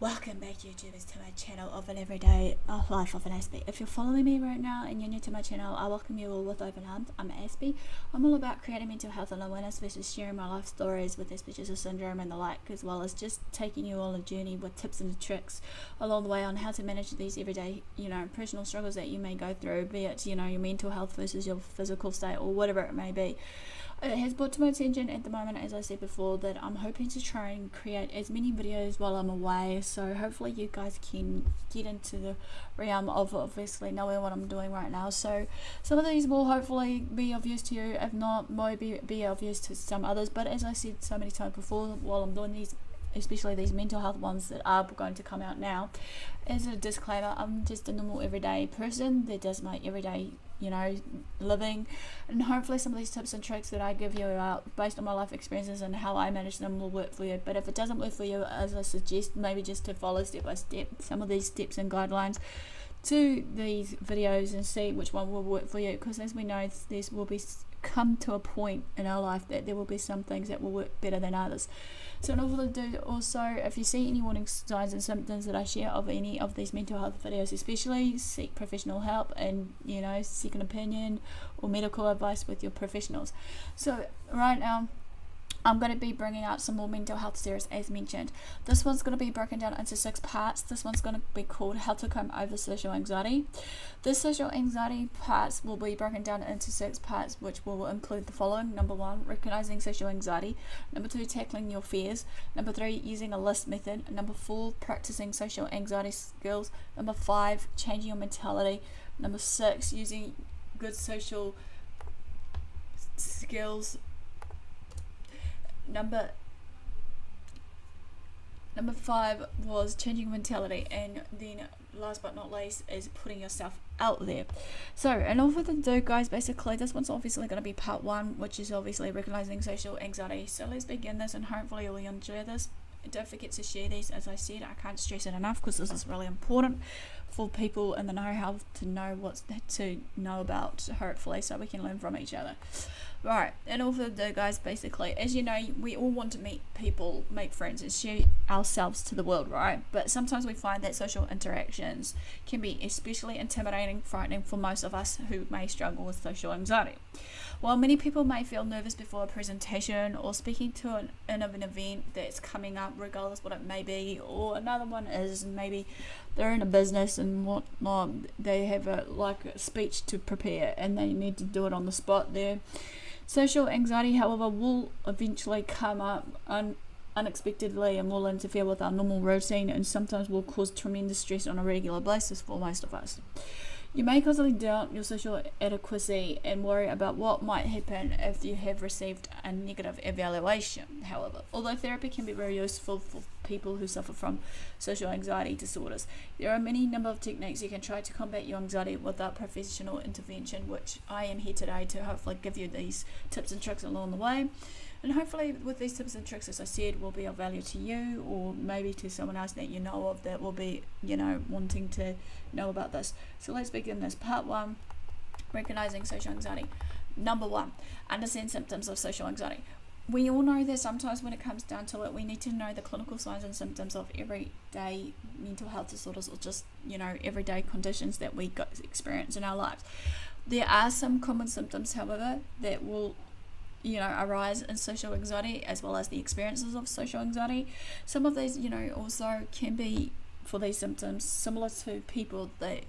Welcome back, YouTubers, to my channel of an everyday life of an Aspie. If you're following me right now and you're new to my channel, I welcome you all with open arms. I'm Aspie. I'm all about creating mental health and awareness versus sharing my life stories with Asperger's syndrome and the like, as well as just taking you on a journey with tips and tricks along the way on how to manage these everyday, personal struggles that you may go through, be it, your mental health versus your physical state or whatever it may be. It has brought to my attention at the moment, as I said before, that I'm hoping to try and create as many videos while I'm away, so hopefully you guys can get into the realm of obviously knowing what I'm doing right now. So some of these will hopefully be of use to you, if not might be of use to some others. But as I said so many times before, while I'm doing these, especially these mental health ones that are going to come out now, as a disclaimer, I'm just a normal everyday person that does my everyday living, and hopefully some of these tips and tricks that I give you out based on my life experiences and how I manage them will work for you. But if it doesn't work for you, as I suggest, maybe just to follow step by step some of these steps and guidelines to these videos and see which one will work for you, because as we know, this will be come to a point in our life that there will be some things that will work better than others. So in order to do also, if you see any warning signs and symptoms that I share of any of these mental health videos, especially seek professional help and seek an opinion or medical advice with your professionals. So right now I'm going to be bringing out some more mental health series as mentioned. This one's going to be broken down into 6 parts. This one's going to be called How to Come Over Social Anxiety. This social anxiety parts will be broken down into 6 parts, which will include the following. Number 1, recognizing social anxiety. Number 2, tackling your fears. Number 3, using a list method. Number 4, practicing social anxiety skills. Number 5, changing your mentality. Number 6, using good social skills. Number 5 was changing mentality, and then last but not least is putting yourself out there. So in order to do, guys, basically this one's obviously going to be part 1, which is obviously recognizing social anxiety. So let's begin this, and hopefully you'll enjoy this. Don't forget to share these. As I said, I can't stress it enough because this is really important for people in the know-how to know what to know about, hopefully, so we can learn from each other. Right, and all for the guys, basically, as you know, we all want to meet people, make friends, and share ourselves to the world, right? But sometimes we find that social interactions can be especially intimidating, frightening for most of us who may struggle with social anxiety. While many people may feel nervous before a presentation or speaking to an event that's coming up, regardless what it may be, or another one is maybe they're in a business and whatnot, they have a speech to prepare and they need to do it on the spot there. Social anxiety, however, will eventually come up unexpectedly and will interfere with our normal routine, and sometimes will cause tremendous stress on a regular basis for most of us. You may constantly doubt your social adequacy and worry about what might happen if you have received a negative evaluation. However, although therapy can be very useful for people who suffer from social anxiety disorders, there are many number of techniques you can try to combat your anxiety without professional intervention, which I am here today to hopefully give you these tips and tricks along the way. And hopefully with these tips and tricks, as I said, will be of value to you, or maybe to someone else that you know of that will be, wanting to know about this. So let's begin this. Part 1, recognizing social anxiety. Number 1, understand symptoms of social anxiety. We all know that sometimes when it comes down to it, we need to know the clinical signs and symptoms of everyday mental health disorders, or just, everyday conditions that we experience in our lives. There are some common symptoms, however, that will arise in social anxiety, as well as the experiences of social anxiety. Some of these, also can be, for these symptoms, similar to people that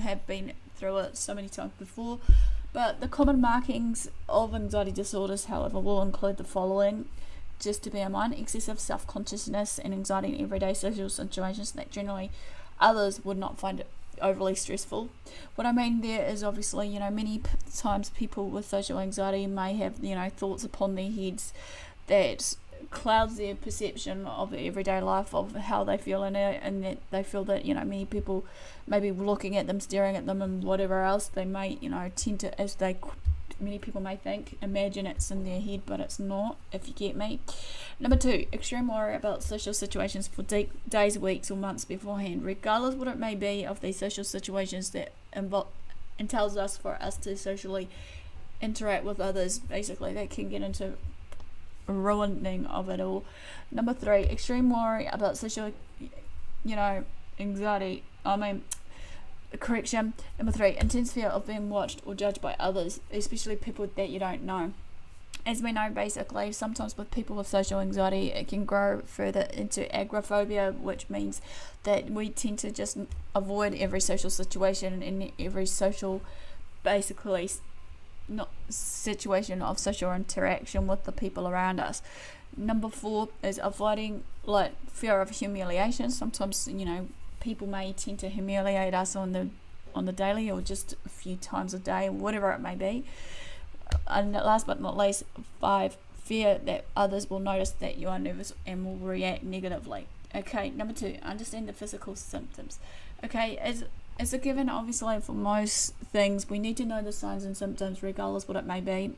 have been through it so many times before. But the common markings of anxiety disorders, however, will include the following, just to bear in mind: excessive self-consciousness and anxiety in everyday social situations that generally others would not find overly stressful. What I mean there is obviously, many times people with social anxiety may have, thoughts upon their heads that clouds their perception of everyday life, of how they feel in it, and that they feel that, many people may be looking at them, staring at them, and whatever else they may, tend to, many people may think, imagine it's in their head, but it's not, if you get me. Number 2, extreme worry about social situations for days, weeks, or months beforehand, regardless what it may be of these social situations that entails us for us to socially interact with others. Basically, that can get into ruining of it all. Number 3, extreme worry about social anxiety. Correction. Number 3, intense fear of being watched or judged by others, especially people that you don't know. As we know, basically, sometimes with people with social anxiety, it can grow further into agoraphobia, which means that we tend to just avoid every social situation and every social, basically, not situation of social interaction with the people around us. Number 4 is avoiding fear of humiliation. Sometimes, people may tend to humiliate us on the daily or just a few times a day, whatever it may be. And last but not least, 5, fear that others will notice that you are nervous and will react negatively. Okay, number 2, understand the physical symptoms. Okay, as a given, obviously, for most things, we need to know the signs and symptoms, regardless what it may be,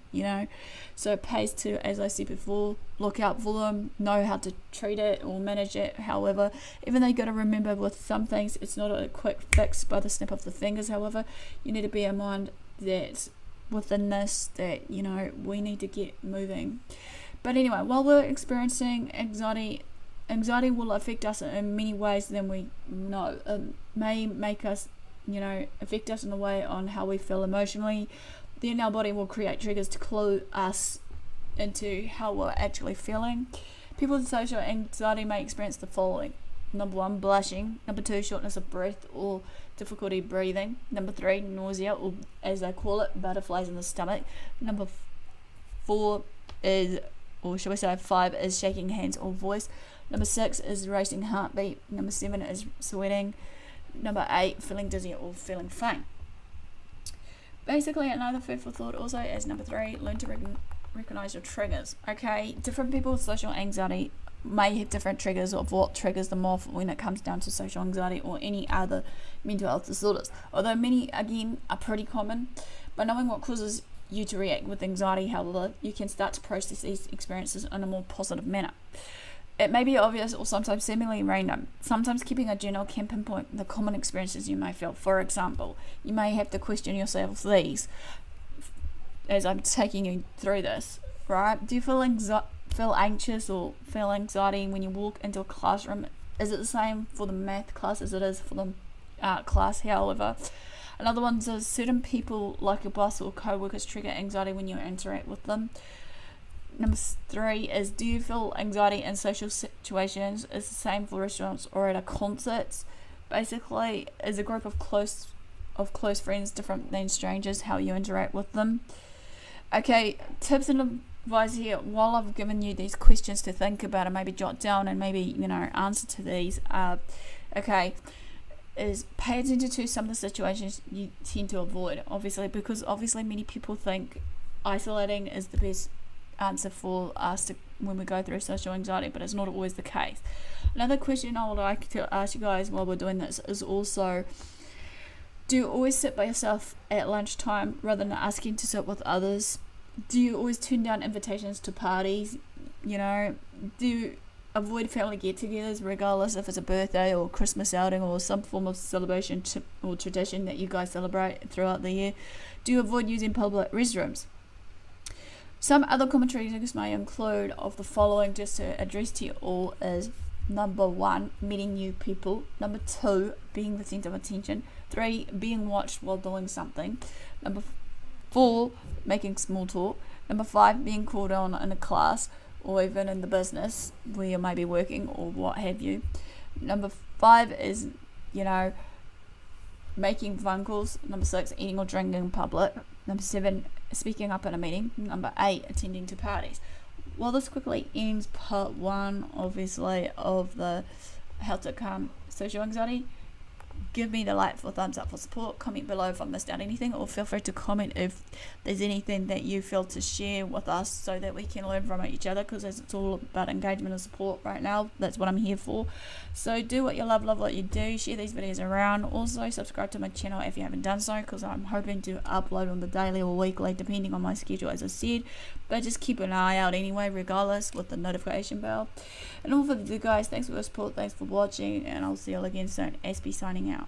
So it pays to, as I said before, look out for them, know how to treat it or manage it. However, even though you got to remember with some things, it's not a quick fix by the snap of the fingers. However, you need to bear in mind that within this, that we need to get moving. But anyway, while we're experiencing anxiety will affect us in many ways than we know. It may make us, affect us in the way on how we feel emotionally. Then our body will create triggers to clue us into how we're actually feeling. People with social anxiety may experience the following. Number 1, blushing. Number 2, shortness of breath or difficulty breathing. Number 3, nausea, or as they call it, butterflies in the stomach. Number 4 is, or should we say 5, is shaking hands or voice. Number 6 is racing heartbeat. Number 7 is sweating. Number 8, feeling dizzy or feeling faint. Basically, another food for thought also is number 3, learn to recognize your triggers. Okay, different people with social anxiety may have different triggers of what triggers them off when it comes down to social anxiety or any other mental health disorders. Although many, again, are pretty common. By knowing what causes you to react with anxiety, however, you can start to process these experiences in a more positive manner. It may be obvious or sometimes seemingly random. Sometimes keeping a journal can pinpoint the common experiences you may feel. For example, you may have to question yourself these as I'm taking you through this, right? Do you feel anxious or feel anxiety when you walk into a classroom? Is it the same for the math class as it is for the art class? However, another one is certain people like your boss or co-workers trigger anxiety when you interact with them. Number 3 is, do you feel anxiety in social situations? Is the same for restaurants or at a concert? Basically, is a group of close friends different than strangers, how you interact with them? Okay, tips and advice here. While I've given you these questions to think about and maybe jot down and maybe answer to these, is pay attention to some of the situations you tend to avoid. Because many people think isolating is the best answer for us when we go through social anxiety, but it's not always the case. Another question I would like to ask you guys while we're doing this is also, do you always sit by yourself at lunchtime rather than asking to sit with others? Do you always turn down invitations to parties? Do you avoid family get-togethers regardless if it's a birthday or Christmas outing or some form of celebration or tradition that you guys celebrate throughout the year? Do you avoid using public restrooms? Some other common triggers may include of the following, just to address to you all, is number 1, meeting new people. Number 2, being the centre of attention. 3, being watched while doing something. Number 4, making small talk. Number 5, being called on in a class or even in the business where you may be working or what have you. Number 5 is, making phone calls. Number 6, eating or drinking in public. Number 7, speaking up at a meeting. Number 8, attending to parties. Well, this quickly ends part 1, obviously, of the how to calm social anxiety. Give me the like for thumbs up for support. Comment below if I missed out anything, or feel free to comment if there's anything that you feel to share with us so that we can learn from each other, because it's all about engagement and support right now. That's what I'm here for. So do what you love what you do. Share these videos around. Also subscribe to my channel if you haven't done so, because I'm hoping to upload on the daily or weekly depending on my schedule, as I said. But just keep an eye out anyway, regardless, with the notification bell. And all for the guys, thanks for your support, thanks for watching, and I'll see you all again soon. Aspie signing out.